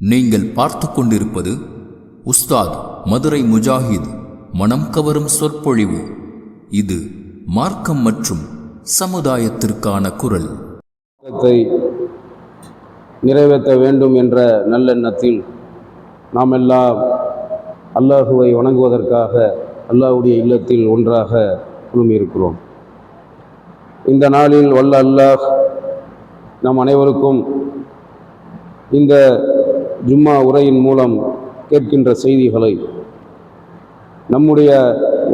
நீங்கள் பார்த்து கொண்டிருப்பது உஸ்தாத் மதுரை முஜாஹித் மனம் கவரும் சொற்பொழிவு. இது மார்க்கம் மற்றும் சமுதாயத்திற்கான குரல். நிறைவேற்ற வேண்டும் என்ற நல்லெண்ணத்தில் நாம் எல்லாம் அல்லாஹுவை வணங்குவதற்காக அல்லாஹ்வுடைய இல்லத்தில் ஒன்றாக குழுமியிருக்கிறோம். இந்த நாளில் வல்ல அல்லாஹ் நம் அனைவருக்கும் இந்த ஜும்மா உரையின் மூலம் கேட்கின்ற செய்திகளை நம்முடைய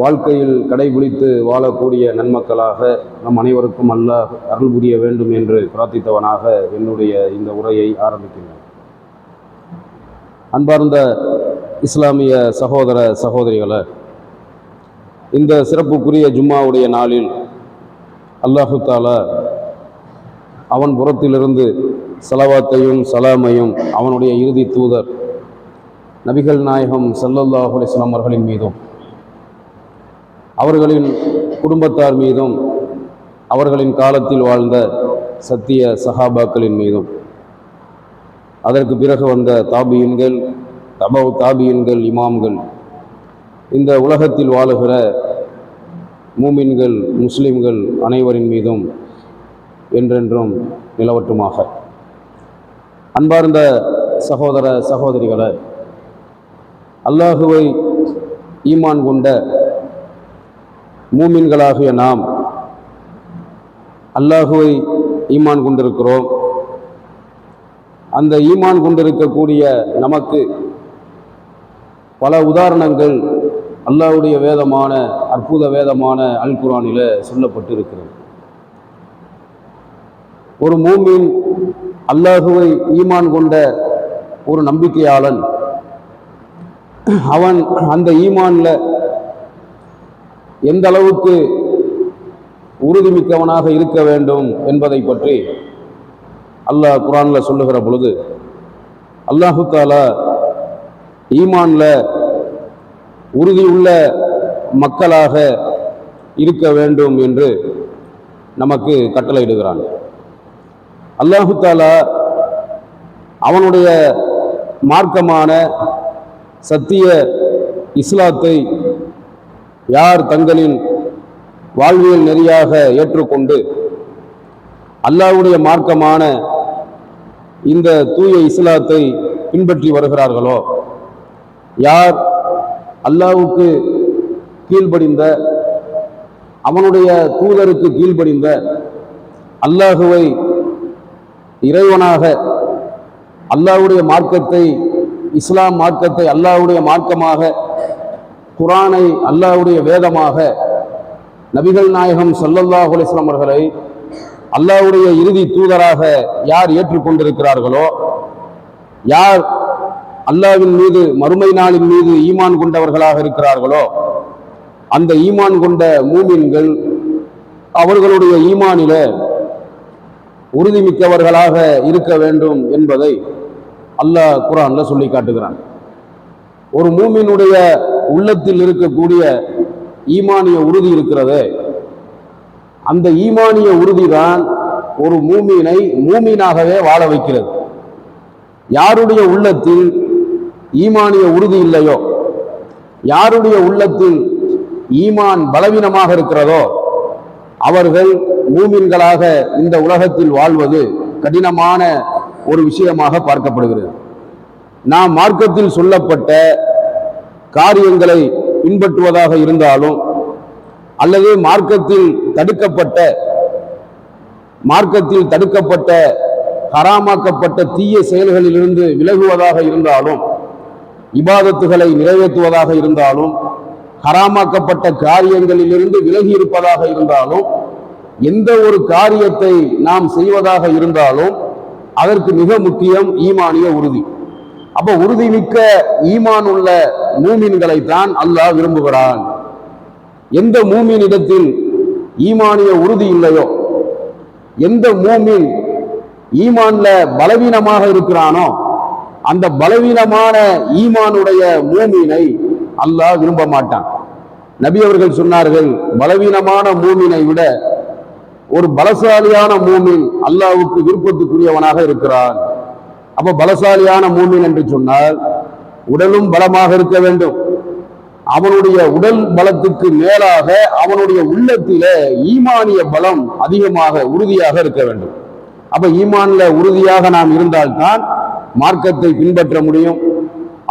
வாழ்க்கையில் கடைபிடித்து வாழக்கூடிய நன்மக்களாக நம் அனைவருக்கும் அல்லாஹ் அருள் புரிய வேண்டும் என்று பிரார்த்தித்தவனாக என்னுடைய இந்த உரையை ஆரம்பிக்கின்றேன். அன்பார்ந்த இஸ்லாமிய சகோதர சகோதரிகளை, இந்த சிறப்புக்குரிய ஜும்மாவுடைய நாளில் அல்லாஹு தாலா அவன் புறத்திலிருந்து ஸலவாத்தையும் சலாமையும் அவனுடைய இறுதி தூதர் நபிகள் நாயகம் ஸல்லல்லாஹு அலைஹி வஸல்லம் அவர்களின் மீதும் அவர்களின் குடும்பத்தார் மீதும் அவர்களின் காலத்தில் வாழ்ந்த சத்திய சஹாபாக்களின் மீதும் அதற்கு பிறகு வந்த தாபியின்கள், தபவு தாபியின்கள், இமாம்கள், இந்த உலகத்தில் வாழுகிற மூமின்கள், முஸ்லிம்கள் அனைவரின் மீதும் என்றென்றும் நிலவட்டுமாக. அன்பார்ந்த சகோதர சகோதரிகளை, அல்லாஹுவை ஈமான் கொண்ட மூமின்களாகிய நாம் அல்லாஹுவை ஈமான் கொண்டிருக்கிறோம். அந்த ஈமான் கொண்டிருக்கக்கூடிய நமக்கு பல உதாரணங்கள் அல்லாஹ்வுடைய வேதமான அற்புத வேதமான அல் குர்ஆனில் சொல்லப்பட்டிருக்கிறது. ஒரு மூமின், அல்லாஹுவை ஈமான் கொண்ட ஒரு நம்பிக்கையாளன், அவன் அந்த ஈமான்ல எந்த அளவுக்கு உறுதிமிக்கவனாக இருக்க வேண்டும் என்பதை பற்றி அல்லாஹ் குர்ஆன்ல சொல்லுகிற பொழுது, அல்லாஹு தாலா ஈமான்ல உறுதியுள்ள மக்களாக இருக்க வேண்டும் என்று நமக்கு கட்டளையிடுகிறான். அல்லாஹு தாலா அவனுடைய மார்க்கமான சத்திய இஸ்லாத்தை யார் தங்களின் வாழ்வியல் நெறியாக ஏற்றுக்கொண்டு அல்லாஹ்வுடைய மார்க்கமான இந்த தூய இஸ்லாத்தை பின்பற்றி வருகிறார்களோ, யார் அல்லாஹ்வுக்கு கீழ்ப்படிந்த, அவனுடைய தூதருக்கு கீழ்ப்படிந்த, அல்லாஹுவை இறைவனாக, அல்லாஹ்வுடைய மார்க்கத்தை, இஸ்லாம் மார்க்கத்தை அல்லாஹ்வுடைய மார்க்கமாக, குர்ஆனை அல்லாஹ்வுடைய வேதமாக, நபிகள் நாயகம் ஸல்லல்லாஹு அலைஹி வஸல்லம் அவர்களை அல்லாஹ்வுடைய இறுதி தூதராக யார் ஏற்றுக்கொண்டிருக்கிறார்களோ, யார் அல்லாஹ்வின் மீது மறுமை நாளின் மீது ஈமான் கொண்டவர்களாக இருக்கிறார்களோ, அந்த ஈமான் கொண்ட மூமின்கள் அவர்களுடைய ஈமானில உறுதிமிக்கவர்களாக இருக்க வேண்டும் என்பதை அல்லாஹ் குர்ஆன்ல சொல்லி காட்டுகிறான். ஒரு மூமினுடைய உள்ளத்தில் இருக்கக்கூடிய ஈமானிய உறுதி இருக்கிறதே, அந்த ஈமானிய உறுதிதான் ஒரு மூமினை மூமினாகவே வாழ வைக்கிறது. யாருடைய உள்ளத்தில் ஈமானிய உறுதி இல்லையோ, யாருடைய உள்ளத்தில் ஈமான் பலவீனமாக இருக்கிறதோ, அவர்கள் மூமின்களாக இந்த உலகத்தில் வாழ்வது கடினமான ஒரு விஷயமாக பார்க்கப்படுகிறது. நாம் மார்க்கத்தில் சொல்லப்பட்ட காரியங்களை பின்பற்றுவதாக இருந்தாலும், அல்லது மார்க்கத்தில் தடுக்கப்பட்ட ஹராமாக்கப்பட்ட தீய செயல்களிலிருந்து விலகுவதாக இருந்தாலும், இபாதத்துகளை நிறைவேற்றுவதாக இருந்தாலும், ஹராமாக்கப்பட்ட காரியங்களிலிருந்து விலகி இருப்பதாக இருந்தாலும், எந்த ஒரு காரியத்தை நாம் செய்வதாக இருந்தாலும் அதற்கு மிக முக்கியம் ஈமானிய உறுதி. அப்போ உறுதிமிக்க ஈமான் உள்ள மூமின்களைத்தான் அல்லாஹ் விரும்புகிறான். எந்த மூமினிடத்தில் ஈமானிய உறுதி இல்லையோ, எந்த மூமின் ஈமான்ல பலவீனமாக இருக்கிறானோ, அந்த பலவீனமான ஈமானுடைய மூமினை அல்லாஹ் விரும்ப மாட்டான். நபி அவர்கள் சொன்னார்கள், பலவீனமான மூமினை விட ஒரு பலசாலியான மூமின் அல்லாஹ்வுக்கு விருப்பத்துக்குரியவனாக இருக்கிறான். அப்ப பலசாலியான மூமின் என்று சொன்னால் உடலும் பலமாக இருக்க வேண்டும். அவனுடைய உடல் பலத்துக்கு மேலாக அவனுடைய உள்ளத்திலே ஈமானிய பலம் அதிகமாக உறுதியாக இருக்க வேண்டும். அப்ப ஈமான்ல உறுதியாக நாம் இருந்தால்தான் மார்க்கத்தை பின்பற்ற முடியும்.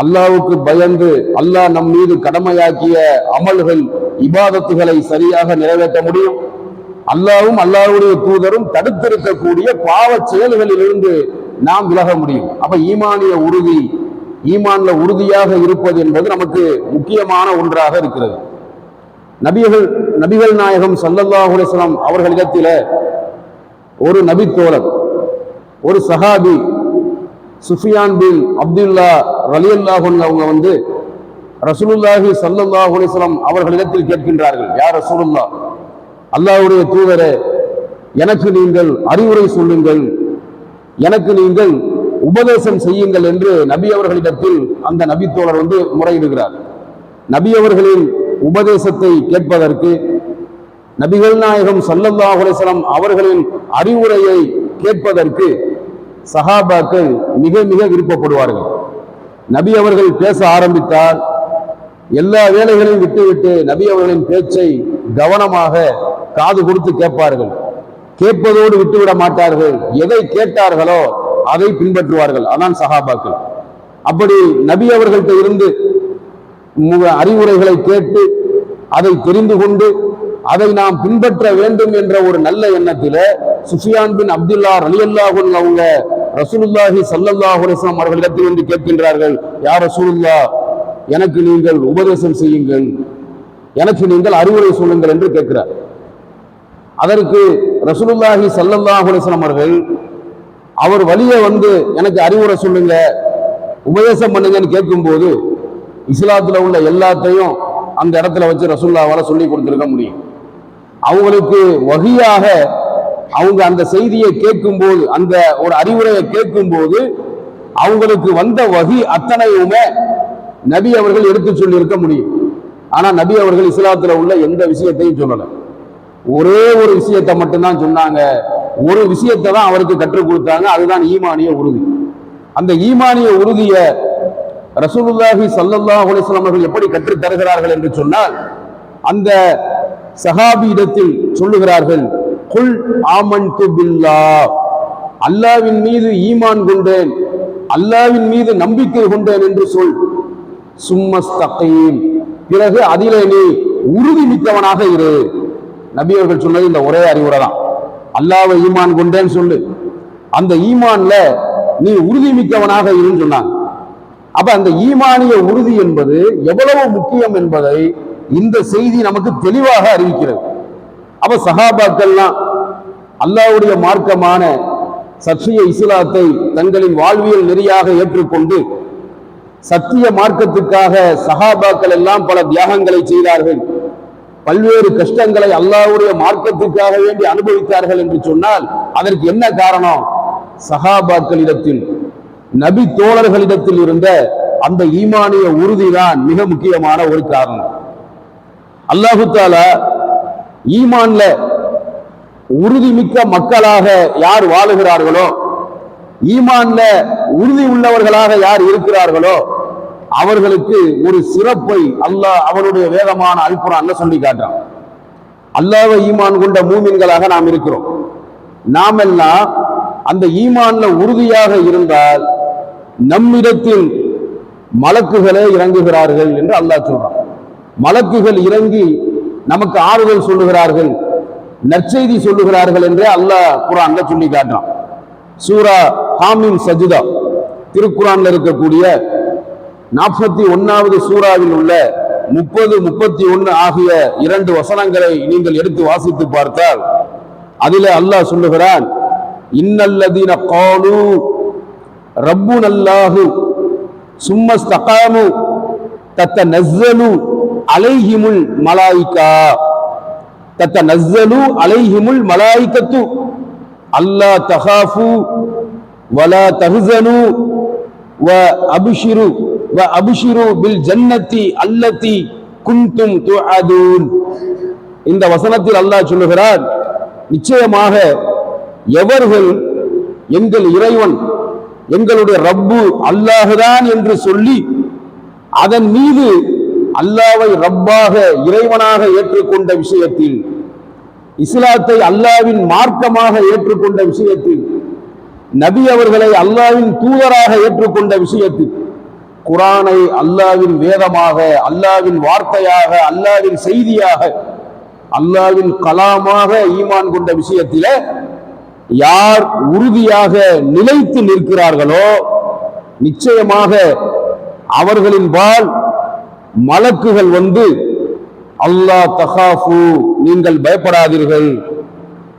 அல்லாஹ்வுக்கு பயந்து அல்லாஹ் நம் மீது கடமையாக்கிய அமல்கள் இபாதத்துகளை சரியாக நிறைவேற்ற முடியும். அல்லாஹ்வும் அல்லாஹ்வுடைய தூதரும் தடுத்திருக்கக்கூடிய பாவ செயல்களிலிருந்து நாம் விலக முடியும். அப்ப ஈமானிய உறுதி, ஈமான்ல உறுதியாக இருப்பது என்பது நமக்கு முக்கியமான ஒன்றாக இருக்கிறது. நபிகள் நாயகம் ஸல்லல்லாஹு அலைஹி வஸல்லம் அவர்களிடத்தில ஒரு நபித்தோழர், ஒரு சஹாபி சுஃபியான் பின் அப்துல்லா ரலியல்லாஹு அன்ஹு அவங்க வந்து ரசூலுல்லாஹி ஸல்லல்லாஹு அலைஹி வஸல்லம் அவர்களிடத்தில் கேட்கின்றார்கள், யா ரசூலுல்லாஹ், அல்லாஹ்வுடைய தூதரே, எனக்கு நீங்கள் அறிவுரை சொல்லுங்கள், எனக்கு நீங்கள் உபதேசம் செய்யுங்கள் என்று நபி அவர்களிடத்தில் அந்த நபித்தோழர் வந்து முறையிடுகிறார். நபி அவர்களின் உபதேசத்தை கேட்பதற்கு, நபிகள் நாயகம் ஸல்லல்லாஹு அலைஹி வஸல்லம் அவர்களின் அறிவுரையை கேட்பதற்கு சஹாபாக்கள் மிக மிக விருப்பப்படுவார்கள். நபி அவர்கள் பேச ஆரம்பித்தால் எல்லா வேலைகளையும் விட்டுவிட்டு நபி அவர்களின் பேச்சை கவனமாக காது கொடுத்து கேட்பார்கள். கேட்பதோடு விட்டுவிட மாட்டார்கள். எதை கேட்டார்களோ அதை பின்பற்றுவார்கள். அதான் சஹாபாக்கள். அப்படி நபி அவர்கள்ட்ட இருந்து அறிவுரைகளை கேட்டு அதை தெரிந்து கொண்டு அதை நாம் பின்பற்ற வேண்டும் என்ற ஒரு நல்ல எண்ணத்தில சுஃபியான் பின் அப்துல்லா ரலியல்லாஹு அன்ஹு அவங்க ரசூலுல்லாஹி ஸல்லல்லாஹு அலைஹி வஸல்லம் அவர்களிடத்தில் வந்து கேட்கின்றார்கள், யா ரசூலுல்லாஹ், எனக்கு நீங்கள் உபதேசம் செய்யுங்கள், எனக்கு நீங்கள் அறிவுரை சொல்லுங்கள் என்று கேட்கிறார். அதற்கு ரசூலுல்லாஹி ஸல்லல்லாஹு அலைஹி வஸல்லம் அவர்கள் அவர் வழியை வந்து எனக்கு அறிவுரை சொல்லுங்க, உபதேசம் பண்ணுங்கன்னு கேட்கும்போது இஸ்லாத்துல உள்ள எல்லாத்தையும் அந்த இடத்துல வச்சு ரசூலுல்லாஹ்வால சொல்லி கொடுத்திருக்க முடியும். அவங்களுக்கு வகியாக அவங்க அந்த செய்தியை கேட்கும்போது, அந்த ஒரு அறிவுரையை கேட்கும்போது அவங்களுக்கு வந்த வகி அத்தனையுமே நபி அவர்கள் எடுத்து சொல்லி இருக்க முடியும். ஆனா நபி அவர்கள் இஸ்லாத்துல உள்ள எந்த விஷயத்தையும் சொல்லல. ஒரே ஒரு விஷயத்தை மட்டும்தான் சொன்னாங்க. ஒரு விஷயத்தை தான் அவருக்கு கற்றுக் கொடுத்தாங்க. அதுதான் ஈமானிய உறுதி. அந்த ஈமானிய உறுதியை ரசூலுல்லாஹி ஸல்லல்லாஹு அலைஹி வஸல்லம் அவர்கள் எப்படி கற்றுத் தருகிறார்கள் என்று சொன்னால், அந்த சஹாபி இடத்தில் சொல்லுகிறார்கள், குல் ஆமன்து பில்லாஹ், அல்லாஹ்வின் மீது ஈமான் கொண்டேன், அல்லாஹ்வின் மீது நம்பிக்கை கொண்டேன் என்று சொல். சும்மஸ்தகீம், பிறகு அதிலே நீ உறுதி மிக்கவனாக இரு. நபி அவர்கள் சொன்னது இந்த ஒரே அறிவுரை தான். அல்லாஹ்வை ஈமான் கொண்டேன்னு சொல்லு, அந்த ஈமான்ல நீ உறுதி மிக்கவனாக இருன்னு சொன்னாங்க. அப்ப அந்த ஈமானிய உறுதி என்பது எவ்வளவு முக்கியம் என்பதை இந்த செய்தி நமக்கு தெளிவாக அறிவிக்கிறது. அப்ப சஹாபாக்கள்லாம் அல்லாஹ்வுடைய மார்க்கமான சத்திய இஸ்லாத்தை தங்களின் வாழ்வியல் நெறியாக ஏற்றுக்கொண்டு சத்திய மார்க்கத்துக்காக சஹாபாக்கள் எல்லாம் பல தியாகங்களை செய்தார்கள். பல்வேறு கஷ்டங்களை அல்லாஹ்வுடைய மார்க்கத்துக்காக வேண்டி அனுபவித்தார்கள் என்று சொன்னால் அதற்கு என்ன காரணம்? சஹாபாக்களிடத்தில், நபி தோழர்களிடத்தில் இருந்த அந்த ஈமானிய உறுதிதான் மிக முக்கியமான ஒரு காரணம். அல்லாஹு தஆலா ஈமான்ல உறுதிமிக்க மக்களாக யார் வாழுகிறார்களோ, ஈமான்ல உறுதி உள்ளவர்களாக யார் இருக்கிறார்களோ அவர்களுக்கு ஒரு சிறப்பை அல்லாஹ் அவனுடைய வேதமான அல் குர்ஆன்ல சொல்லி காட்டுறான். அல்லாஹ்வை ஈமான் கொண்ட மூமின்களாக நாம் இருக்கிறோம். நாம் எல்லாம் அந்த ஈமான்ல உறுதியாக இருந்தால் நம்மிடத்தில் மலக்குகளே இறங்குகிறார்கள் என்று அல்லாஹ் சொல்றான். மலக்குகள் இறங்கி நமக்கு ஆறுதல் சொல்லுகிறார்கள், நற்செய்தி சொல்லுகிறார்கள் என்றே அல்லாஹ் குர்ஆன்ல சொல்லி காட்டுறான். சூரா ஹாமீம் சஜ்தா, திருக்குர்ஆன்ல இருக்கக்கூடிய 41வது சூராவில் உள்ள 30, 31 ஆகிய 2 வசனங்களை நீங்கள் எடுத்து வாசித்து பார்த்தால் அதிலே அல்லாஹ் சொல்லுகிறான், இன்னல்லதீன காலு ரப்புனல்லாஹு சும்மஸ்தகாமு தத்தனஸ்ஸலு அலைஹிமுல் மலாயிகா, தத்தனஸ்ஸலு அலைஹிமுல் மலாயிகத்து அல்லா தகாஃபு வலா தஹ்ஸனு வஅப்ஷிரு பில் ஜன்னத்தி அல்லதி குன்தும் துஅதூன். இந்த வசனத்தில் அல்லாஹ் சொல்லுகிறார், நிச்சயமாக எவர்கள் எங்கள் இறைவன் எங்களுடைய ரப்பு அல்லாஹுதான் என்று சொல்லி அதன் மீது அல்லாவை ரப்பாக இறைவனாக ஏற்றுக்கொண்ட விஷயத்தில், இஸ்லாத்தை அல்லாவின் மார்க்கமாக ஏற்றுக்கொண்ட விஷயத்தில், நபி அவர்களை அல்லாவின் தூதராக ஏற்றுக்கொண்ட விஷயத்தில், குர்ஆனை அல்லாவின் வேதமாக, அல்லாவின் வார்த்தையாக, அல்லாவின் செய்தியாக, அல்லாவின் கலாமாக ஈமான் கொண்ட விஷயத்தில யார் உறுதியாக நிலைத்து நிற்கிறார்களோ நிச்சயமாக அவர்களின் பால் மலக்குகள் வந்து அல்லாஹ் தகாஃபு நீங்கள் பயப்படாதீர்கள்,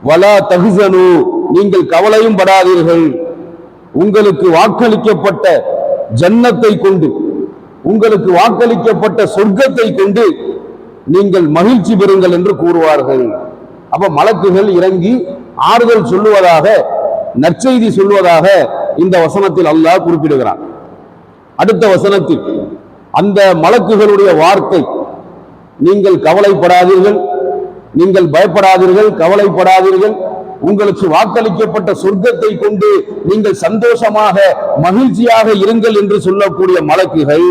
வலா தஹ்சனு நீங்கள் கவலையும் படாதீர்கள், உங்களுக்கு வாக்களிக்கப்பட்ட ஜன்னத்தை கொண்டு, உங்களுக்கு வாக்களிக்கப்பட்ட சொர்க்கத்தை கொண்டு நீங்கள் மகிழ்ச்சி பெறுங்கள் என்று கூறுவார்கள். அப்ப மலக்குகள் இறங்கி ஆறுதல் சொல்லுவதாக, நற்செய்தி சொல்வதாக இந்த வசனத்தில் அல்லாஹ் குறிப்பிடுகிறான். அடுத்த வசனத்தில் அந்த மலக்குகளுடைய வார்த்தை, நீங்கள் கவலைப்படாதீர்கள், நீங்கள் பயப்படாதீர்கள், கவலைப்படாதீர்கள், உங்களுக்கு வாக்களிக்கப்பட்ட சொர்க்கத்தை கொண்டு நீங்கள் சந்தோஷமாக மகிழ்ச்சியாக இருங்கள் என்று சொல்லக்கூடிய மலக்குகள்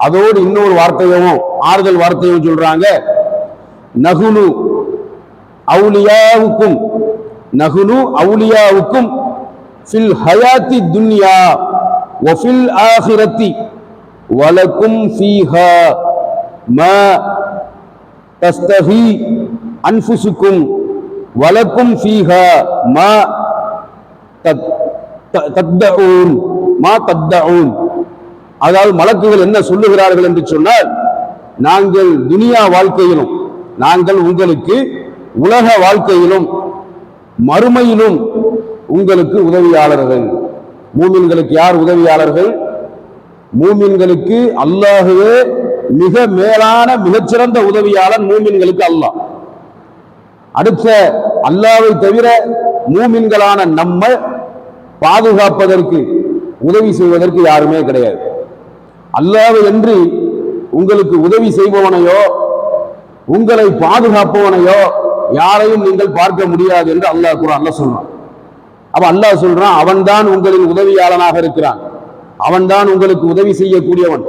அதோடு இன்னொரு வார்த்தையும் ஆறுதல் வார்த்தையும் சொல்றாங்க, நகுனு அவுலியாவுக்கும், நகுனு அவுலியாவுக்கும் ஃபில் ஹயாத்தி துன்யா வ ஃபில் ஆகிரத்தி வலக்கும் ஃபீஹா மா தஸ்தஹி அன்ஃபுசுக்கும் வலக்கும் ஃபீஹா மா தத்தஊன் மா தத்தஊன். அதாவது மலக்குகள் என்ன சொல்லுகிறார்கள் என்று சொன்னால், நாங்கள் துனியா வாழ்க்கையிலும், நாங்கள் உங்களுக்கு உலக வாழ்க்கையிலும் மறுமையிலும் உங்களுக்கு உதவியாளர்கள். மூமின்களுக்கு யார் உதவியாளர்கள்? மூமின்களுக்கு அல்லாஹுவே மிக மேலான மிகச்சிறந்த உதவியாளன் மூமின்களுக்கு அல்லாஹ். அடுத்த அல்லாஹ்வை தவிர மூமின்களான நம்ம பாதுகாப்பதற்கு உதவி செய்வதற்கு யாருமே கிடையாது. அல்லாஹ்வை என்று உங்களுக்கு உதவி செய்பவனையோ உங்களை பாதுகாப்பவனையோ யாரையும் நீங்கள் பார்க்க முடியாது என்று அல்லாஹ் குர்ஆன்ல சொல்றான். அப்ப அல்லாஹ் சொல்றான், அவன்தான் உங்களின் உதவியாளனாக இருக்கிறான், அவன்தான் உங்களுக்கு உதவி செய்யக்கூடியவன்,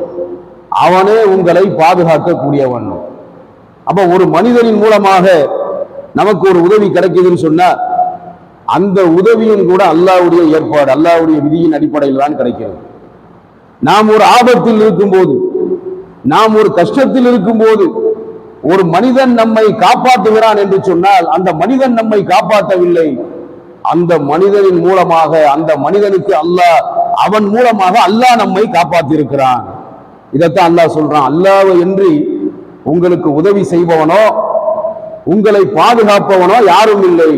அவனே உங்களை பாதுகாக்க கூடியவன். அப்ப ஒரு மனிதனின் மூலமாக நமக்கு ஒரு உதவி கிடைக்குதுன்னு சொன்னா அந்த உதவியும் கூட அல்லாஹ்வுடைய ஏற்பாடு, அல்லாஹ்வுடைய விதியின் அடிப்படையில் தான் கிடைக்கிறது. நாம் ஒரு ஆபத்தில் இருக்கும்போது, நாம் ஒரு கஷ்டத்தில் இருக்கும்போது ஒரு மனிதன் நம்மை காப்பாற்றுகிறான் என்று சொன்னால் அந்த மனிதன் நம்மை காப்பாற்றவில்லை, அந்த மனிதனின் மூலமாக, அந்த மனிதனுக்கு அல்லாஹ், அவன் மூலமாக அல்லாஹ் நம்மை காப்பாற்றியிருக்கிறான். இதைத்தான் அல்லாஹ் சொல்றான், அல்லாஹ் என்று உங்களுக்கு உதவி செய்பவனோ உங்களை பாதுகாப்பவனோ யாரும் இல்லை,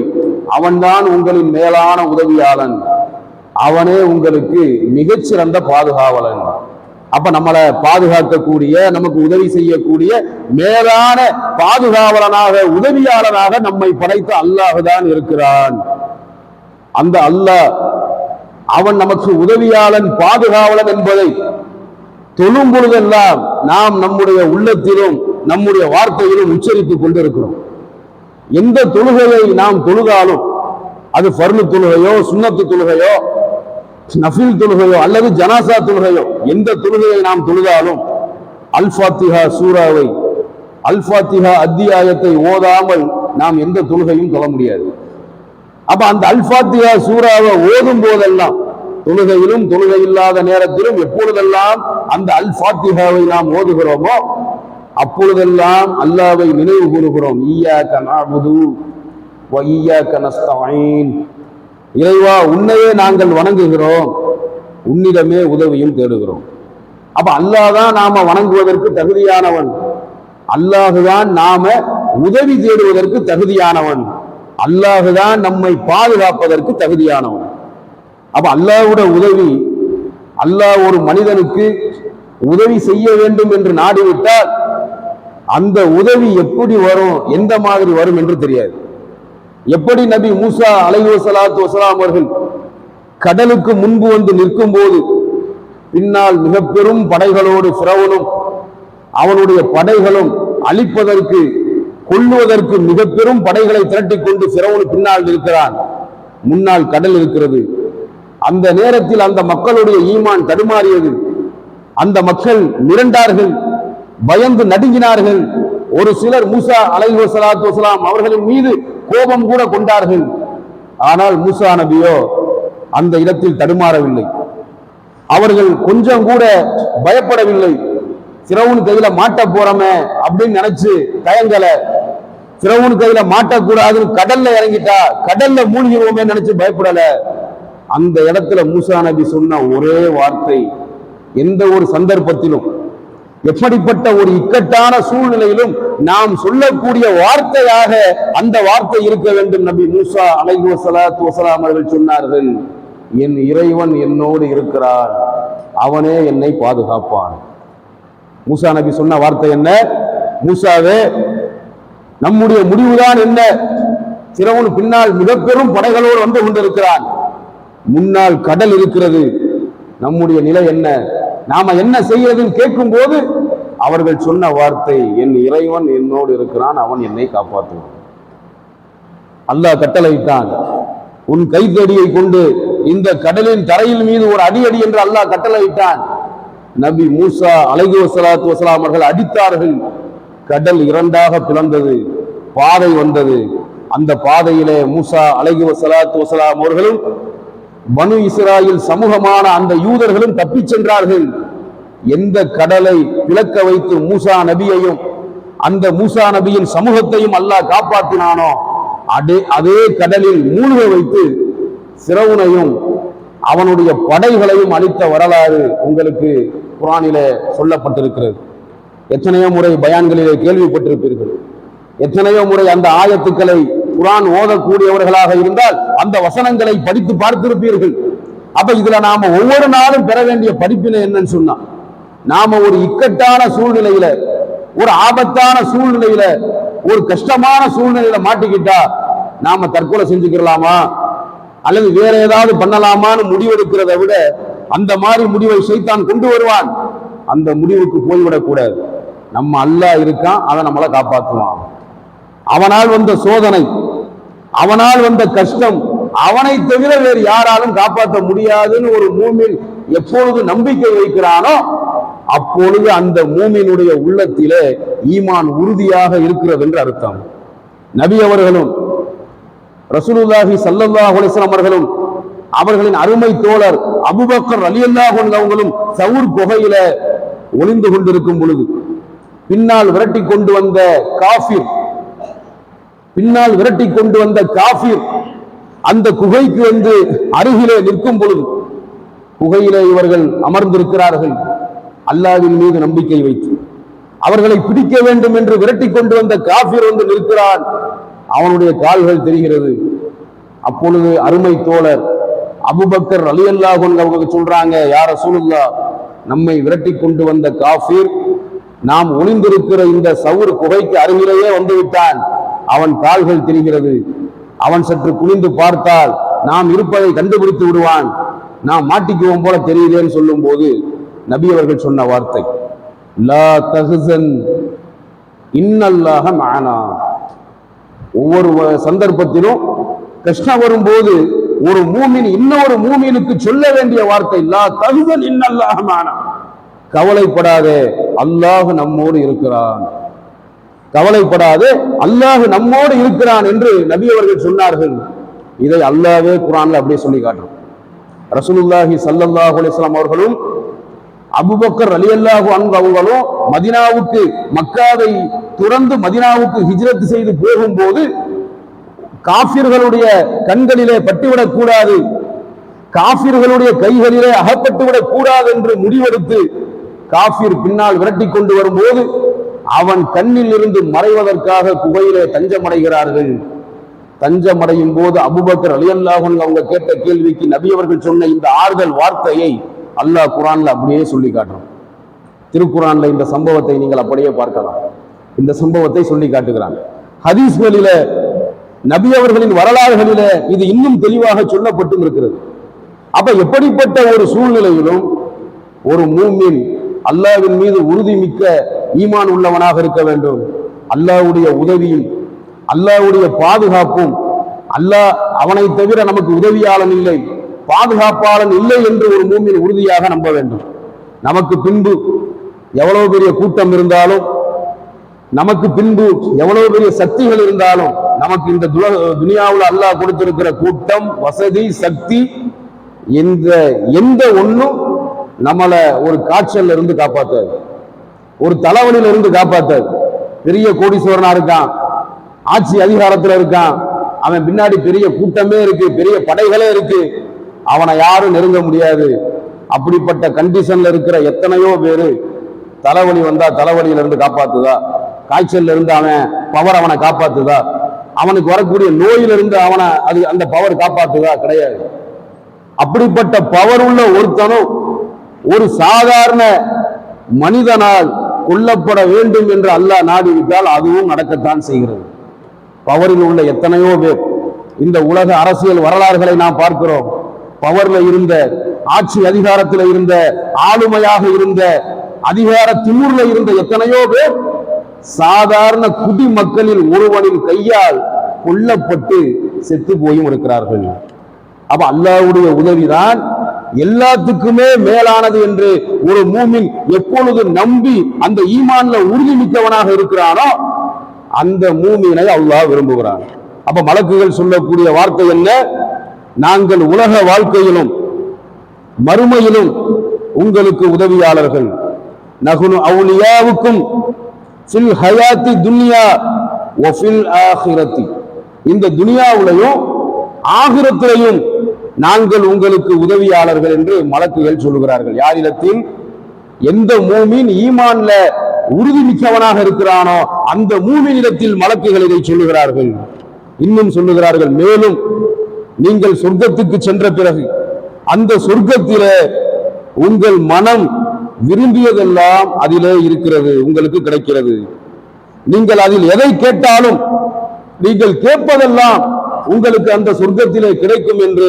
அவன்தான் உங்களின் மேலான உதவியாளன், அவனே உங்களுக்கு மிகச்சிறந்த பாதுகாவலன். அப்ப நம்மளை பாதுகாக்கக்கூடிய, நமக்கு உதவி செய்யக்கூடிய மேலான பாதுகாவலனாக, உதவியாளனாக நம்மை படைத்த அல்லாஹுதான் இருக்கிறான். அந்த அல்லாஹ், அவன் நமக்கு உதவியாளன், பாதுகாவலன் என்பதை தொழும் பொழுதெல்லாம் நாம் நம்முடைய உள்ளத்திலும் நம்முடைய வார்த்தையிலும் உச்சரித்துக் கொண்டிருக்கிறோம். எந்த தொழுகையை நாம் தொழுதாலும், அது ஃபர்லு தொழுகையோ, சுன்னத்து தொழுகையோ, நஃபில் தொழுகையோ அல்லது ஜனாசா தொழுகையோ, எந்த தொழுகையை நாம் தொழுதாலும் அல் ஃபாத்திஹா சூராவை, அல் ஃபாத்திஹா அத்தியாயத்தை ஓதாமல் நாம் எந்த தொழுகையும் தொழ முடியாது. அப்ப அந்த அல் ஃபாத்திஹா சூராவை ஓதும் போதெல்லாம், தொழுகையிலும் தொழுகை இல்லாத நேரத்திலும் எப்பொழுதெல்லாம் அந்த அல் ஃபாத்திஹாவை நாம் ஓதுகிறோமோ அப்பொழுதெல்லாம் அல்லாஹ்வை நினைவு கூறுகிறோம். ஈய்யாக நஅ்புது வ ஈய்யாக நஸ்தஈன், இறைவா உன்னையே நாங்கள் வணங்குகிறோம், உன்னிடமே உதவியும் தேடுகிறோம். அப்ப அல்லாஹ் தான் நாம வணங்குவதற்கு தகுதியானவன், அல்லாஹுதான் நாம உதவி தேடுவதற்கு தகுதியானவன், அல்லாஹுதான் நம்மை பாதுகாப்பதற்கு தகுதியானவன். அப்ப அல்லாஹ்வுடைய உதவி, அல்லாஹ் ஒரு மனிதனுக்கு உதவி செய்ய வேண்டும் என்று நாடிவிட்டால் அந்த உதவி எப்படி வரும், எந்த மாதிரி வரும் என்று தெரியாது. எப்படி நபி மூசா அலைஹிஸ்ஸலாத்து வஸலாம் அவர்கள் கடலுக்கு முன்பு வந்து நிற்கும் போது பின்னால் மிக பெரும் படைகளோடு ஃபிரௌனும் அவனுடைய படைகளும் அழிப்பதற்கு, கொல்லுவதற்கு மிக பெரும் படைகளை திரட்டிக் கொண்டு ஃபிரௌன் பின்னால் இருக்கிறான், முன்னால் கடல் இருக்கிறது. அந்த நேரத்தில் அந்த மக்களுடைய ஈமான் தடுமாறியது. அந்த மக்கள் மிரண்டார்கள், பயந்து நடுங்கினார்கள். ஒரு சிலர் மூசா அலைஹிஸ்ஸலாத்து வஸலாம் அவர்களின் மீது கோபம் கூட கொண்டார்கள். ஆனால் மூசா நபியோ அந்த இடத்தில் தடுமாறவில்லை. அவர்கள் கொஞ்சம் கூட பயப்படவில்லை. ஃபிரௌன் கையில மாட்ட போறோமே அப்படின்னு நினைச்சு தயங்கல. ஃபிரௌன் கையில மாட்டக்கூடாதுன்னு கடல்ல இறங்கிட்டா கடல்ல மூழ்கிடுவோமே நினைச்சு பயப்படல. அந்த இடத்துல மூசா நபி சொன்ன ஒரே வார்த்தை, எந்த ஒரு சந்தர்ப்பத்திலும் எப்படிப்பட்ட ஒரு இக்கட்டான சூழ்நிலையிலும் நாம் சொல்லக்கூடிய வார்த்தையாக அந்த வார்த்தை இருக்க வேண்டும். நபி மூசா அலைஹிஸ்ஸலாத்து வஸலாம் அவர்கள் சொன்னார்கள், என் இறைவன் என்னோடு இருக்கிறான், அவனே என்னை பாதுகாப்பான். மூசா நபி சொன்ன வார்த்தை என்ன? மூசாவே, நம்முடைய முடிவுதான் என்ன? ஃபிரௌன் பின்னால் மிக பெரும் படைகளோடு வந்து கொண்டிருக்கிறான், முன்னால் கடல் இருக்கிறது, நம்முடைய நிலை என்ன, நாம என்ன செய்யறதுன்னு கேட்கும் போது அவர்கள் சொன்ன வார்த்தை, என் இறைவன் என்னோடு இருக்கிறான், அவன் என்னை காப்பாற்றுவான். அல்லாஹ் கட்டளையிட்டான், உன் கைத்தடியை கொண்டு இந்த கடலின் தரையில் மீது ஒரு அடி அடி என்று அல்லாஹ் கட்டளையிட்டான். நபி மூசா அலைஹிஸ்ஸலாத்து வஸலாம் அவர்கள் அடித்தார்கள். கடல் இரண்டாக பிளந்தது, பாதை வந்தது. அந்த பாதையிலே மூசா அலைஹிஸ்ஸலாத்து வஸலாம் அவர்களும் பனு இஸ்ராயில் சமூகமான அந்த யூதர்களும் தப்பிச் சென்றார்கள். எந்த கடலை பிளக்க வைத்து மூசா நபியையும் அந்த மூசா நபியின் சமூகத்தையும் அல்லாஹ் காப்பாற்றினானோ அதே கடலில் மூழ்க வைத்து ஃபிரௌனையும் அவனுடைய படைகளையும் அழித்த வரலாறு உங்களுக்கு குர்ஆனிலே சொல்லப்பட்டிருக்கிறது. எத்தனையோ முறை பயான்களிலே கேள்விப்பட்டிருப்பீர்கள். எத்தனையோ முறை அந்த ஆயத்துக்களை குர்ஆன் ஓதக்கூடியவர்களாக இருந்தால் அந்த வசனங்களை படித்து பார்த்திருப்பீர்கள். அப்ப இதுல நாம ஒவ்வொரு நாளும் பெற வேண்டிய படிப்பினை என்னன்னு சொன்னா, நாம ஒரு இக்கட்டான சூழ்நிலையில, ஒரு ஆபத்தான சூழ்நிலையில, ஒரு கஷ்டமான சூழ்நிலையில மாட்டிக்கிட்டா நாம தற்கொலை செஞ்சுக்கலாமா அல்லது வேற ஏதாவது பண்ணலாமான்னு முடிவெடுக்கிறத விட அந்த மாதிரி முடிவை ஷைத்தான் கொண்டு வருவான். அந்த முடிவுக்கு போய்விடக்கூடாது. நம்ம அல்லாஹ் இருக்கான், அவன் நம்மளை காப்பாற்றுவான். அவனால் வந்த சோதனை, அவனால் வந்த கஷ்டம் அவனை தவிர வேறு யாராலும் காப்பாற்ற முடியாதுன்னு ஒரு மூமின் எப்பொழுது நம்பிக்கை வைக்கிறானோ அப்பொழுது அந்த மூமினுடைய உள்ளத்திலே ஈமான் உறுதியாக இருக்கிறது என்று அர்த்தம். நபி அவர்களும் ரசூலுல்லாஹி ஸல்லல்லாஹு அலைஹி வஸல்லம் அவர்களும் அவர்களின் அருமை தோழர் அபூபக்கர் ரலியல்லாஹு அன்ஹு அவர்களும் சவுர் குகையில ஒளிந்து கொண்டிருக்கும் பொழுது பின்னால் விரட்டி கொண்டு வந்த காஃபிர் அந்த குகைக்கு வந்து அருகிலே நிற்கும் பொழுது, குகையிலே இவர்கள் அமர்ந்திருக்கிறார்கள் அல்லாஹ்வின் மீது நம்பிக்கை வைத்து, அவர்களை பிடிக்க வேண்டும் என்று விரட்டி கொண்டு வந்த காஃபிர் வந்து நிற்கிறான். அவனுடைய கால்கள் தெரிகிறது. அப்பொழுது அருமை தோழர் அபூபக்கர் ரலியல்லாஹு அன்ஹு அவங்க சொல்றாங்க, யா ரசூலுல்லாஹ், நம்மை விரட்டி கொண்டு வந்த காஃபிர் நாம் ஒளிந்திருக்கிற இந்த சவுர் குகைக்கு அருகிலேயே வந்து விட்டான், அவன் கால்கள் தெரிகிறது, அவன் சற்று குனிந்து பார்த்தால் நாம் இருப்பதை கண்டுபிடித்து விடுவான், நாம் மாட்டிக்குவோம் போல தெரியுதேன்னு சொல்லும் போது நபி அவர்கள் சொன்ன வார்த்தை, லா தஹ்சன் இன்னல்லாஹ மஅனா. ஒவ்வொரு சந்தர்ப்பத்திலும் கஷ்டம் வரும்போது ஒரு மூமின் இன்னொரு மூமினுக்கு சொல்ல வேண்டிய வார்த்தை, லா தஹ்சன் இன்னல்லாஹ மஅனா, கவலைப்படாதே, அல்லாஹ் நம்மோடு இருக்கிறான், கவலைப்படாதே, அல்லாஹ் நம்மோடு இருக்கிறான் என்று நபி அவர்கள் சொன்னார்கள். இதை அல்லாஹ்வே குர்ஆன்ல அப்படியே சொல்லி காட்டுறான். ரசூலுல்லாஹி ஸல்லல்லாஹு அலைஹி வஸல்லம் அவர்களும் அபூபக்கர் ரலியல்லாஹு அன்ஹு அவர்களும் மதீனாவுக்கு, மக்காவை துறந்து மதீனாவுக்கு ஹிஜ்ரத் செய்து போகும்போது காஃபிர்களுடைய கண்களிலே பட்டுவிடக் கூடாது, காஃபிர்களுடைய கைகளிலே அகப்பட்டுவிடக் கூடாது என்று முடிவெடுத்து காஃபிர் பின்னால் விரட்டி கொண்டு வரும்போது அவன் கண்ணில் இருந்து மறைவதற்காக குகையிலே தஞ்சமடைகிறார்கள். தஞ்சமடையும் போது அபூபக்கர் ரலியல்லாஹு அன்ஹு அவங்க கேட்ட கேள்விக்கு நபி அவர்கள் சொன்ன இந்த ஆறுதல் வார்த்தையை அல்லாஹ் குர்ஆன்ல அப்படியே சொல்லி காட்டுறான். திருக்குர்ஆன்ல இந்த சம்பவத்தை நீங்கள் அப்படியே பார்க்கலாம். இந்த சம்பவத்தை சொல்லி காட்டுகிறான். ஹதீஸ்களில நபி அவர்களின் வரலாறுகளில இது இன்னும் தெளிவாக சொல்லப்பட்டும் இருக்கிறது. அப்ப எப்படிப்பட்ட ஒரு சூழ்நிலையிலும் ஒரு மூமின் அல்லாஹ்வின் மீது உறுதிமிக்க ஈமான் உள்ளவனாக இருக்க வேண்டும். அல்லாஹ்வுடைய உதவியும் அல்லாஹ்வுடைய பாதுகாப்பும், அல்லாஹ் அவனை தவிர நமக்கு உதவியாளன் இல்லை, பாதுகாப்பாளன் இல்லை என்று ஒரு மூமின் உறுதியாக நம்ப வேண்டும். நமக்கு பின்பு எவ்வளவு பெரிய கூட்டம் இருந்தாலும், நமக்கு பின்பு எவ்வளவு பெரிய சக்திகள் இருந்தாலும், நமக்கு இந்த துனியாவில் அல்லாஹ் கொடுத்திருக்கிற கூட்டம், வசதி, சக்தி எந்த ஒண்ணும் நம்மளை ஒரு காய்ச்சல்ல இருந்து காப்பாத்தாது, ஒரு தலைவலியில இருந்து காப்பாத்தாது. பெரிய கோடீஸ்வரனா இருக்கான், ஆட்சி அதிகாரத்துல இருக்கான், அவன் பின்னாடி பெரிய கூட்டமே இருக்கு, பெரிய படைகளே இருக்கு, அவனை யாரும் நெருங்க முடியாது. அப்படிப்பட்ட கண்டிஷன்ல இருக்கிற எத்தனையோ பேரு தலைவலி வந்தா தலைவலியில இருந்து காப்பாத்துதா, காய்ச்சல்ல இருந்து அவன் பவர் அவனை காப்பாத்துதா, அவனுக்கு வரக்கூடிய நோயிலிருந்து அவனை அந்த பவர் காப்பாத்துதா? கிடையாது. அப்படிப்பட்ட பவர் உள்ள ஒருத்தனும் ஒரு சாதாரண மனிதனால் கொல்லப்பட வேண்டும் என்று அல்லாஹ் நாடிவிட்டால் அதுவும் நடக்கத்தான் செய்கிறது. பவரில் உள்ள எத்தனையோ பேர், இந்த உலக அரசியல் வரலாறுகளை நாம் பார்க்கிறோம். பவர்ல இருந்த, ஆட்சி அதிகாரத்தில் இருந்த, ஆளுமையாக இருந்த, அதிகார திமிர்ல இருந்த எத்தனையோ பேர் சாதாரண குடிமக்களில் ஒருவனின் கையால் கொல்லப்பட்டு செத்து போயும் இருக்கிறார்கள். அப்ப அல்லாஹ்வுடைய உதவிதான் எல்லாத்துக்குமே மேலானது என்று ஒரு மூமின் எப்பொழுது நம்பி அந்த ஈமான்ல உறுதி மிக்கவனாக இருக்கிறானோ அந்த மூமினை அல்லாஹ் விரும்புகிறான். அப்ப மலக்குகள் சொல்லக்கூடிய வார்த்தை என்ன? நாங்கள் உலக வாழ்க்கையிலும் மறுமையிலும் உங்களுக்கு உதவியாளர்கள். நகுனு அவுலியாவுக்கும் ஃபில் ஹயாத்தி துன்யா வ ஃபில் ஆகிரத்தி, இந்த துனியாவுலையும் ஆகிரத்திலையும் நாங்கள் உங்களுக்கு உதவியாளர்கள் என்று மலக்குகள் சொல்லுகிறார்கள். யாரிடத்தில்? எந்த மூமின் ஈமான்ல உறுதி மிக்கவனாக இருக்கிறானோ அந்த மூமினிடத்தில் மலக்குகள் இதை சொல்லுகிறார்கள். இன்னும் சொல்லுகிறார்கள், மேலும் நீங்கள் சொர்க்கத்துக்கு சென்ற பிறகு அந்த சொர்க்கத்திலே உங்கள் மனம் விரும்பியதெல்லாம் அதிலே இருக்கிறது, உங்களுக்கு கிடைக்கிறது. நீங்கள் அதில் எதை கேட்டாலும், நீங்கள் கேட்பதெல்லாம் உங்களுக்கு அந்த சொர்க்கத்திலே கிடைக்கும் என்று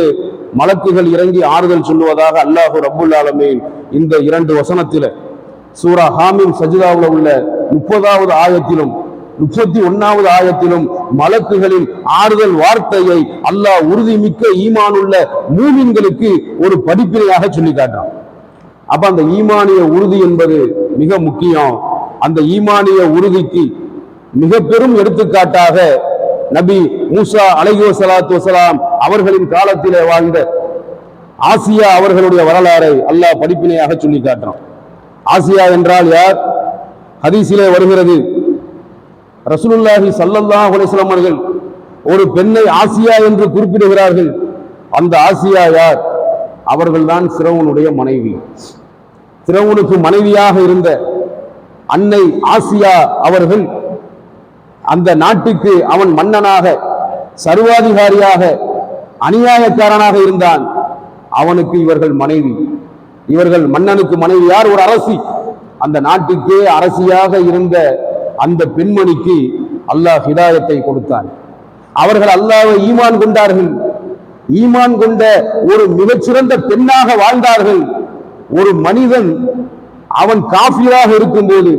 மலக்குகள் இறங்கி ஆறுதல் சொல்லுவதாக அல்லாஹு ரப்புல் ஆலமீன் இந்த 2 வசனத்தில சூரா ஹாமீம் சஜ்தாவுல உள்ள 30வது ஆயத்திலும் 31வது ஆயத்திலும் மலக்குகளின் ஆறுதல் வார்த்தையை அல்லாஹ் உறுதிமிக்க ஈமானுள்ள மூமின்களுக்கு ஒரு படிப்பினையாக சொல்லி காட்டான். அப்ப அந்த ஈமானிய உறுதி என்பது மிக முக்கியம். அந்த ஈமானிய உறுதிக்கு மிக பெரும் எடுத்துக்காட்டாக நபி மூசா அலைஹிஸ்ஸலாத்து வஸலாம் அவர்களின் காலத்திலே வாழ்ந்த ஆசியா அவர்களுடைய வரலாறை அல்லாஹ் படிப்பினையாக சொல்லி காட்டுறான். ஆசியா என்றால் யார்? ஹதீஸிலே வருகிறது, ரசூலுல்லாஹி ஸல்லல்லாஹு அலைஹி வஸல்லம் அவர்கள் ஒரு பெண்ணை ஆசியா என்று குறிப்பிடுகிறார்கள். அந்த ஆசியா யார்? அவர்கள்தான் ஃபிரௌனுடைய மனைவி. ஃபிரௌனுக்கு மனைவியாக இருந்த அன்னை ஆசியா அவர்கள் அந்த நாட்டுக்கு அவன் மன்னனாக, சர்வாதிகாரியாக, அநியாயக்காரனாக இருந்தான். அவனுக்கு இவர்கள் மனைவி. இவர்கள் மன்னனுக்கு மனைவி யார்? ஒரு அரசி. அந்த நாட்டுக்கே அரசியாக இருந்த அந்த பெண்மணிக்கு அல்லாஹ் ஹிதாயத்தை கொடுத்தான். அவர்கள் அல்லாஹ்வை ஈமான் கொண்டார்கள். ஈமான் கொண்ட ஒரு மிகச்சிறந்த பெண்ணாக வாழ்ந்தார்கள். ஒரு மனிதன் அவன் காஃபிராக இருக்கும்போது,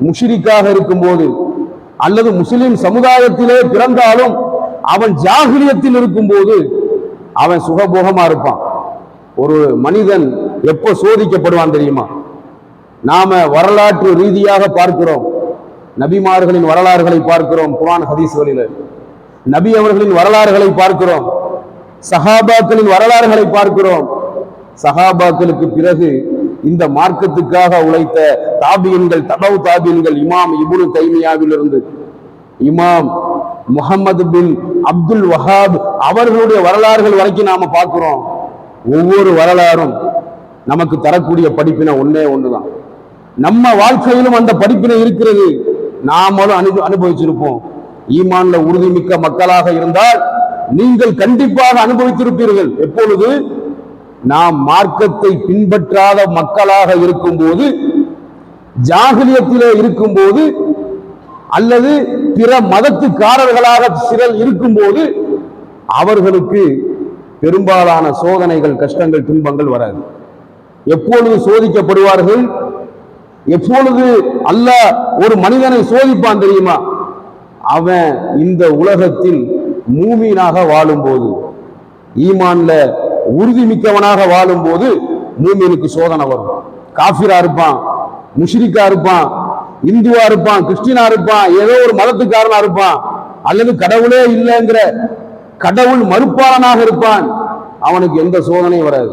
முஷ்ரிக்காக இருக்கும்போது, அல்லது முஸ்லிம் சமுதாயத்திலே பிறந்தாலும் அவன் ஜாகிலியத்தில் இருக்கும்போது அவன் சுகபோகமா இருப்பான். ஒரு மனிதன் எப்ப சோதிக்கப்படுவான் தெரியுமா? நாம வரலாற்று ரீதியாக பார்க்கிறோம், நபிமார்களின் வரலாறுகளை பார்க்கிறோம், குர்ஆன் ஹதீஸ்களில் நபி அவர்களின் வரலாறுகளை பார்க்கிறோம், சஹாபாக்களின் வரலாறுகளை பார்க்கிறோம். சஹாபாக்களுக்கு பிறகு இந்த மார்க்கத்துக்காக உழைத்த தாபியன்கள், தபவு தாபியன்கள், இமாம் இப்னு தைமியாவிலிருந்து இமாம் முஹம்மது பின் அப்துல் வஹாப் அவர்களுடைய வரலாறுகள் வரைக்கும் நாம பார்க்கிறோம். ஒவ்வொரு வரலாறும் நமக்கு தரக்கூடிய படிப்பினை ஒன்னே ஒண்ணுதான். நம்ம வாழ்க்கையிலும் அந்த படிப்பினை இருக்கிறது, நாமளும் அனுபவிச்சிருப்போம். ஈமான்ல உறுதிமிக்க மக்களாக இருந்தால் நீங்கள் கண்டிப்பாக அனுபவித்திருப்பீர்கள். எப்பொழுது? நாம் மார்க்கத்தை பின்பற்றாத மக்களாக இருக்கும்போது, ஜாகிலியத்திலே இருக்கும்போது, அல்லது பிற மதத்துக்காரர்களாக சிலர் இருக்கும்போது அவர்களுக்கு பெரும்பாலான சோதனைகள், கஷ்டங்கள், துன்பங்கள் வராது. எப்பொழுது சோதிக்கப்படுவார்கள்? எப்பொழுது அல்லாஹ் ஒரு மனிதனை சோதிப்பான் தெரியுமா? அவன் இந்த உலகத்தில் மூமீனாக வாழும்போது, ஈமான்ல உறுதி மிக்கவனாக வாழும் போது மூமினுக்கு சோதனை வரும். காஃபிரா இருப்பான், முஷ்ரிக்கா இருப்பான், இந்துவா இருப்பான், கிறிஸ்டினா இருப்பான், ஏதோ ஒரு மதத்துக்காரனா இருப்பான், அல்லது கடவுளே இல்லைங்கிற கடவுள் மறுப்பாளனாக இருப்பான். அவனுக்கு எந்த சோதனையும் வராது.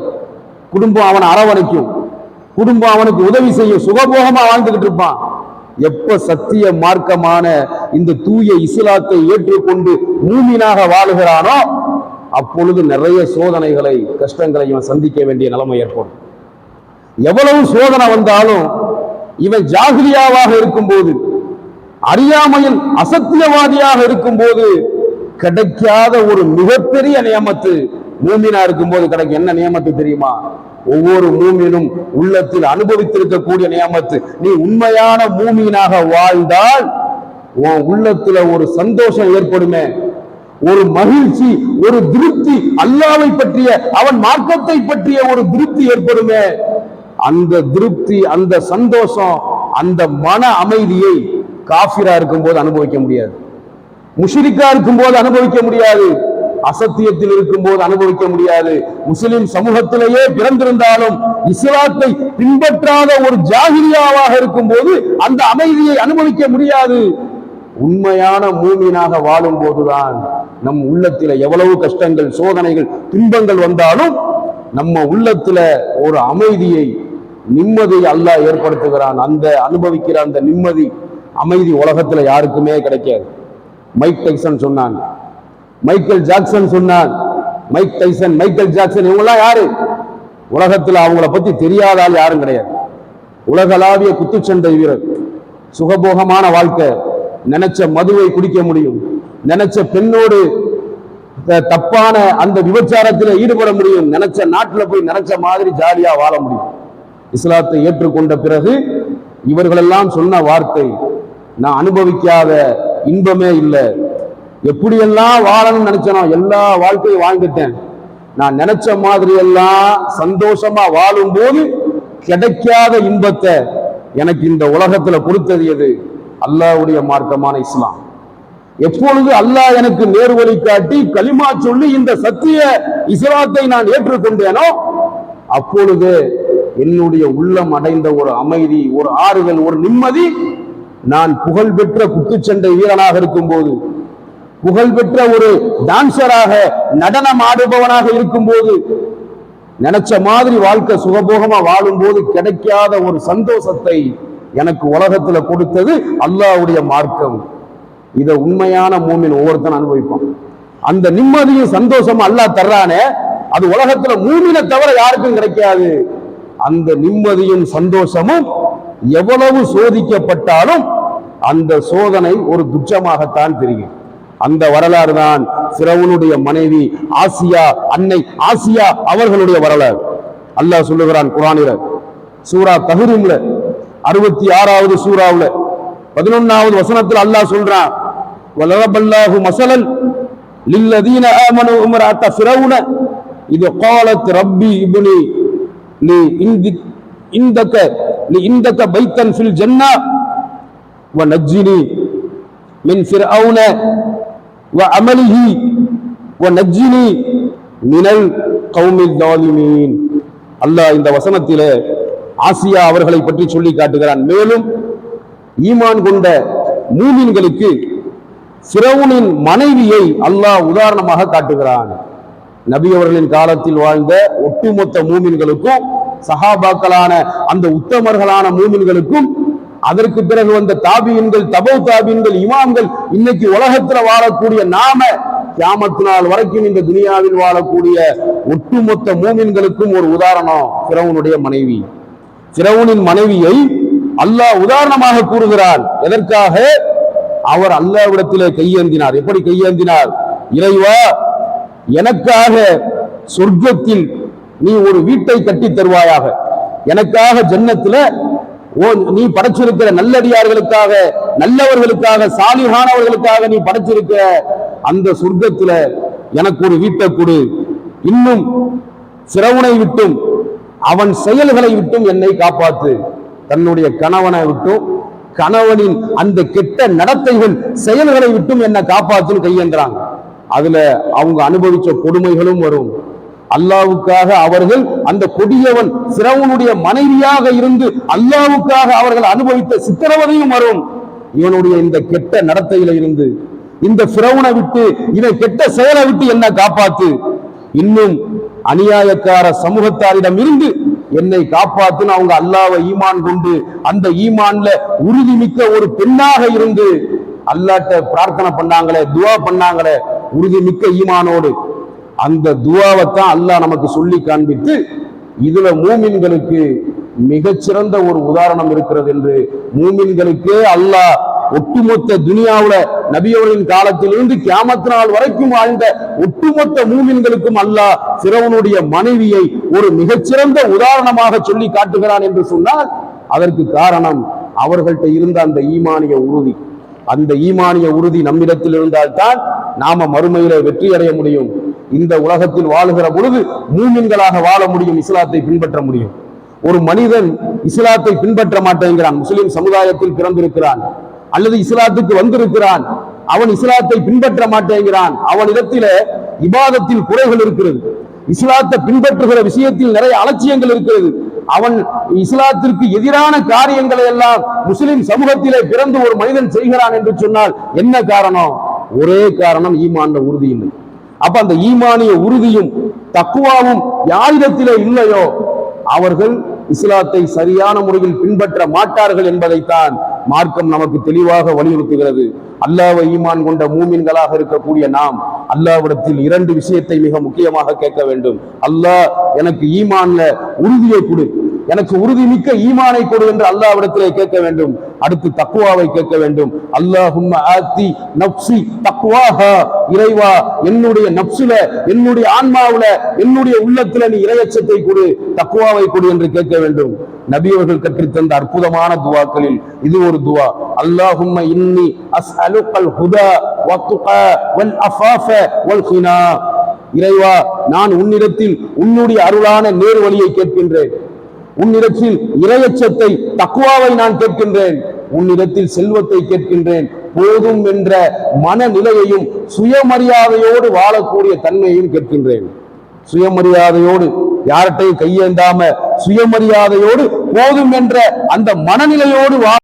குடும்பம் அவனை அரவணைக்கும், குடும்பம் அவனுக்கு உதவி செய்யும், சுகபோகமா வாழ்ந்துகிட்டு இருப்பான். எப்ப சத்திய மார்க்கமான இந்த தூய இஸ்லாத்தை ஏற்றுக்கொண்டு மூமினாக வாழுகிறானோ அப்பொழுது நிறைய சோதனைகளை கஷ்டங்களை இவன் சந்திக்க வேண்டிய நிலைமை ஏற்படும். எவ்வளவு சோதனை வந்தாலும் இவன் ஜாகிலியாவாக இருக்கும்போது, அறியாமையில் அசத்தியவாதியாக இருக்கும்போது கிடைக்காத ஒரு மிகப்பெரிய நியமத்து மூமினா இருக்கும்போது கிடைக்கும். என்ன நியமத்து தெரியுமா? ஒவ்வொரு மூமினும் உள்ளத்தில் அனுபவித்திருக்கக்கூடிய நியமத்து. நீ உண்மையான மூமினாக வாழ்ந்தால் உன் உள்ளத்துல ஒரு சந்தோஷம் ஏற்படுமே, ஒரு மகிழ்ச்சி, ஒரு திருப்தி, அல்லாஹ்வை பற்றிய அவன் மார்க்கத்தை பற்றிய ஒரு திருப்தி ஏற்படுமே. அந்த திருப்தி, அந்த சந்தோஷம், அந்த மன அமைதியை காஃபிரா இருக்கும்போது அனுபவிக்க முடியாது, முஷ்ரிக்கா இருக்கும்போது அனுபவிக்க முடியாது, அசத்தியத்தில் இருக்கும்போது அனுபவிக்க முடியாது. முஸ்லிம் சமூகத்திலேயே பிறந்திருந்தாலும் இஸ்லாத்தை பின்பற்றாத ஒரு ஜாகிலியாவாக இருக்கும்போது அந்த அமைதியை அனுபவிக்க முடியாது. உண்மையான மூமினாக வாழும் போதுதான் நம் உள்ளத்தில எவ்வளவு கஷ்டங்கள், சோதனைகள், துன்பங்கள் வந்தாலும் நம்ம உள்ளத்துல ஒரு அமைதியை, நிம்மதியை அல்லாஹ் ஏற்படுத்துகிறான். அந்த அனுபவிக்கிற அந்த நிம்மதி, அமைதி உலகத்துல யாருக்குமே கிடைக்காது. மைக் டைசன் சொன்னான், மைக்கேல் ஜாக்சன் சொன்னான். மைக் டைசன், மைக்கேல் ஜாக்சன் இவங்கெல்லாம் யாரு? உலகத்துல அவங்கள பத்தி தெரியாதால் யாரும் கிடையாது. உலகளாவிய குத்துச்சண்டை வீரர், சுகபோகமான வாழ்க்கை, நினைச்ச மதுவை குடிக்க முடியும், நினைச்ச பெண்ணோடு தப்பான அந்த விபச்சாரத்தில் ஈடுபட முடியும், நினைச்ச நாட்டுல போய் நினைச்ச மாதிரி ஜாலியா வாழ முடியும். இஸ்லாத்தை ஏற்றுக்கொண்ட பிறகு இவர்களெல்லாம் சொன்ன வார்த்தை, நான் அனுபவிக்காத இன்பமே இல்லை, எப்படியெல்லாம் வாழணும்னு நினைச்சனோ எல்லா வாழ்க்கையும் வாழ்ந்துட்டேன், நான் நினைச்ச மாதிரி எல்லாம் சந்தோஷமா வாழும் போது கிடைக்காத இன்பத்தை எனக்கு இந்த உலகத்துல கொடுத்தது எது? அல்லாஹ்வுடைய மார்க்கமான இஸ்லாம். எப்பொழுது அல்லாஹ் எனக்கு நேர்வழி காட்டி கலிமா சொல்லி இந்த சத்திய இஸ்லாத்தை நான் ஏற்றுக்கொண்டேனோ அப்பொழுது என்னுடைய உள்ளம் அடைந்த ஒரு அமைதி, ஒரு ஆறுதல், ஒரு நிம்மதி, நான் புகழ்பெற்ற குத்துச்சண்டை வீரனாக இருக்கும் போது, புகழ்பெற்ற ஒரு டான்சராக, நடனம் ஆடுபவனாக இருக்கும் போது, நினைச்ச மாதிரி வாழ்க்கை சுகபோகமா வாழும் போது கிடைக்காத ஒரு சந்தோஷத்தை எனக்கு உலகத்துல கொடுத்தது அல்லாஹ்வுடைய மார்க்கம். இத உண்மையான மூமின் ஒவ்வொருத்தன் அனுபவிப்பான். அந்த நிம்மதியும் சந்தோஷமும் அல்லாஹ் தர்றானே, அது உலகத்துல மூமினை தவிர யாருக்கும் கிடைக்காது. அந்த நிம்மதியும் சந்தோஷமும் எவ்வளவு சோதிக்கப்பட்டாலும் அந்த சோதனை ஒரு துச்சமாகத்தான் தெரியும். அந்த வரலாறு தான் ஃபிரௌனுடைய மனைவி ஆசியா, அன்னை ஆசியா அவர்களுடைய வரலாறு. அல்லாஹ் சொல்லுகிறான் குர்ஆனில, சூரா தஹ்ரீம்ல 66வது சூராவுல 11வது வசனத்தில் அல்லாஹ் சொல்றான், வலரபல்லாஹு மஸலன் லில்லதீன ஆமனு இம்ராஅத ஃபிரௌன இது காலத் ரப்பி இப்னி லி இந்தக பைத்தன் ஃபில் ஜன்னா வ நஜ்ஜினி மின் ஃபிர்அவுன வ அமலிஹி வ நஜ்ஜினி மினல் கௌமில் ஸாலிமீன். அல்லாஹ் இந்த வசனத்திலே ஆசியா அவர்களை பற்றி சொல்லி காட்டுகிறான். மேலும் ஈமான் கொண்ட மூமின்களுக்கு ஃபிரௌனின் மனைவியை அல்லாஹ் உதாரணமாக காட்டுகிறான். நபி அவர்களின் காலத்தில் வாழ்ந்த ஒட்டுமொத்த மூமின்களுக்கும், சஹாபாக்களான அந்த உத்தமர்களான மூமின்களுக்கும், அதற்கு பிறகு வந்த தாபியின்கள், தபௌ தாபியின்கள், இமாம்கள், இன்னைக்கு உலகத்துல வாழக்கூடிய நாம கியாமத் நாள் வரைக்கும் இந்த துனியாவில் வாழக்கூடிய ஒட்டுமொத்த மூமின்களுக்கும் ஒரு உதாரணம் ஃபிரௌனுடைய மனைவி. ஃபிரௌனின் மனைவியை அல்லாஹ் உதாரணமாக கூறுகிறார். எதற்காக? அவர் அல்லாஹ்விடத்திலே கையேந்தினார். எப்படி கையேந்தினார்? இறைவா, எனக்காக சொர்க்கத்தில் நீ ஒரு வீட்டை கட்டி தருவாயாக, எனக்காக ஜன்னத்துல நீ படைச்சிருக்கிற நல்லடியார்களுக்காக, நல்லவர்களுக்காக, சாலிஹானவர்களுக்காக நீ படைச்சிருக்கிற அந்த சொர்க்கத்துல எனக்கு ஒரு வீட்டை கொடு. இன்னும் ஃபிரௌனை விட்டும் அவன் செயல்களை விட்டும் என்னை காப்பாத்து. தன்னுடைய கணவனை விட்டும், கணவனின் அந்த கெட்ட நடத்தைகள், செயல்களை விட்டும் என்னை காப்பாத்துன்னு கையேந்திராங்க. அதுல அவங்க அனுபவிச்ச கொடுமைகளும் வரும், அல்லாவுக்காக அவர்கள் அந்த கொடியவன் ஃபிரௌனுடைய மனைவியாக இருந்து அல்லாவுக்காக அவர்கள் அனுபவித்த சித்திரவதையும் வரும். இவனுடைய இந்த கெட்ட நடத்தையில இருந்து, இந்த ஃபிரௌனை விட்டு, இவன் கெட்ட செயலை விட்டு என்ன காப்பாத்து, இன்னும் அநியாயக்கார சமூகத்தாரிடம் இருந்து என்னை காப்பாத்துன்னு அவங்க அல்லாஹ்வை ஈமான் கொண்டு அந்த ஈமான்ல உறுதிமிக்க ஒரு பெண்ணாக இருந்து அல்லாஹ்ட்ட பிரார்த்தனை பண்ணாங்களே, துவா பண்ணாங்களே உறுதிமிக்க ஈமானோடு, அந்த துவாவைத்தான் அல்லாஹ் நமக்கு சொல்லி காண்பித்து இதுல மூமின்களுக்கு மிகச்சிறந்த ஒரு உதாரணம் இருக்கிறது என்று, மூமின்களுக்கே அல்லாஹ் ஒட்டுமொத்த துனியாவுல நபியவர்களின் காலத்திலிருந்து கியாமத் நாள் வரைக்கும் வாழ்ந்த ஒட்டுமொத்த மூமின்களுக்கும் அல்லாஹ் ஃபிரௌனுடைய மனைவியை ஒரு மிகச்சிறந்த உதாரணமாக சொல்லி காட்டுகிறான் என்று சொன்னால் அதற்கு காரணம் அவர்கள்ட்ட இருந்த அந்த ஈமானிய உறுதி. அந்த ஈமானிய உறுதி நம்மிடத்தில் இருந்தால்தான் நாம மறுமையில வெற்றி அடைய முடியும். இந்த உலகத்தில் வாழுகிற பொழுது மூமின்களாக வாழ முடியும், இஸ்லாத்தை பின்பற்ற முடியும். ஒரு மனிதன் இஸ்லாத்தை பின்பற்ற மாட்டேங்கிறான், முஸ்லிம் சமுதாயத்தில் பிறந்திருக்கிறான் அல்லது இஸ்லாத்துக்கு வந்திருக்கிறான், அவன் இஸ்லாத்தை பின்பற்ற மாட்டேங்கிறான், அவனிடத்தில இபாதத்தில் குறைகள் இருக்கிறது, இஸ்லாத்தை பின்பற்றுகிற விஷயத்தில் நிறைய அலட்சியங்கள் இருக்கிறது, அவன் இஸ்லாத்திற்கு எதிரான காரியங்களை எல்லாம் முஸ்லிம் சமூகத்திலே பிறந்து ஒரு மனிதன் செய்கிறான் என்று சொன்னால் என்ன காரணம்? ஒரே காரணம், ஈமான்ல உறுதி இல்லை. அப்ப அந்த ஈமானிய உறுதியும் தக்குவாவும் யாரிடத்திலே இல்லையோ அவர்கள் இஸ்லாத்தை சரியான முறையில் பின்பற்ற மாட்டார்கள் என்பதைத்தான் மார்க்கம் நமக்கு தெளிவாக வலியுறுத்துகிறது. அல்லாஹ்வை ஈமான் கொண்ட மூமின்களாக இருக்கக்கூடிய நாம் அல்லாஹ்விடத்தில் இரண்டு விஷயத்தை மிக முக்கியமாக கேட்க வேண்டும். அல்லாஹ் எனக்கு ஈமான்ல உறுதியை கொடு, எனக்கு உறுதி மிக்க ஈமானை கொடு என்று அல்லாஹ்விடத்திலே கேட்க வேண்டும். அடுத்து தக்வாவை கேட்க வேண்டும். அல்லாஹும்ம ஆத்தி நப்சி தக்வாஹா, இறைவா என்னுடைய நப்சுல, என்னுடைய ஆன்மாவுல, என்னுடைய உள்ளத்துல நீ இறையச்சத்தை கொடு, தக்வாவை கொடு என்று கேட்க வேண்டும். நபி அவர்கள் கற்றுத்தந்த அற்புதமான துவாக்களில் இது ஒரு துவா. அல்லாஹும்ம இன்னி அஸ்அலுகல் ஹுதா வத்துகா வல் அஃபாஃப வல் கினா, இறைவா நான் உன்னிடத்தில் உன்னுடைய அருளான நேர் வழியை கேட்கின்றேன், உன்னிடத்தில் இறையச்சத்தை தக்வாவை நான் கேட்கின்றேன், உன்னிடத்தில் செல்வத்தை கேட்கின்றேன், போதும் என்ற மனநிலையையும் சுயமரியாதையோடு வாழக்கூடிய தன்மையையும் கேட்கின்றேன். சுயமரியாதையோடு யார்கிட்டையும் கையேந்தாம சுயமரியாதையோடு போதும் என்ற அந்த மனநிலையோடு